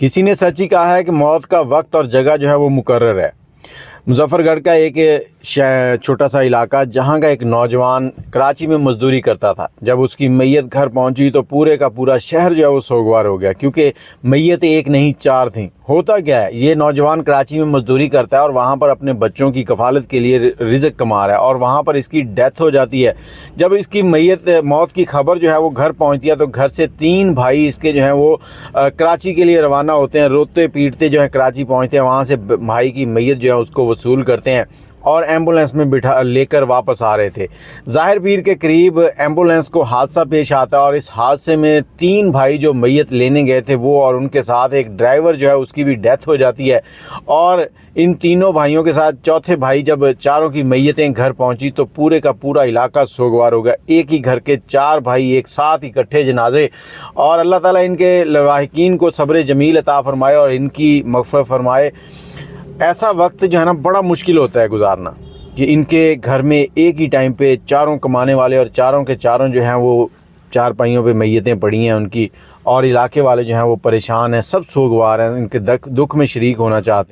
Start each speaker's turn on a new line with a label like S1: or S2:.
S1: किसी ने सच ही कहा है कि मौत का वक्त और जगह जो है वो मुकर्रर है। मुजफ्फरगढ़ का एक छोटा सा इलाका, जहां का एक नौजवान कराची में मजदूरी करता था। जब उसकी मैयत घर पहुंची तो पूरे का पूरा शहर जो है वो सोगवार हो गया, क्योंकि मैयत एक नहीं चार थीं। होता क्या है, ये नौजवान कराची में मजदूरी करता है और वहां पर अपने बच्चों की कफालत के लिए रिज़्क कमा रहा है, और वहां पर इसकी डेथ हो जाती है। जब इसकी मौत की खबर जो है वो घर पहुँचती है तो घर से 3 भाई इसके जो हैं वो कराची के लिए रवाना होते हैं। रोते पीटते जो है कराची पहुँचते हैं, वहाँ से भाई की मैयत जो है उसको वसूल करते हैं और एम्बुलेंस में बिठा लेकर वापस आ रहे थे। ज़ाहिर पीर के करीब एम्बुलेंस को हादसा पेश आता है और इस हादसे में 3 भाई जो मैयत लेने गए थे वो और उनके साथ एक ड्राइवर जो है उसकी भी डेथ हो जाती है। और इन तीनों भाइयों के साथ चौथे भाई जब चारों की मैयतें घर पहुंची तो पूरे का पूरा इलाका सोगवार हो गया। एक ही घर के 4 भाई एक साथ इकट्ठे जनाजे। और अल्लाह ताला इनके लवाहिकीन को सब्र जमील अता फरमाए और इनकी मग़फ़िरत फरमाए। ऐसा वक्त जो है ना बड़ा मुश्किल होता है गुजारना, कि इनके घर में एक ही टाइम पे चारों कमाने वाले और चारों के चारों जो हैं वो 4 पाइयों पे मैयतें पड़ी हैं उनकी, और इलाके वाले जो हैं वो परेशान हैं, सब सोगवार हैं, इनके दुख में शरीक होना चाहते हैं।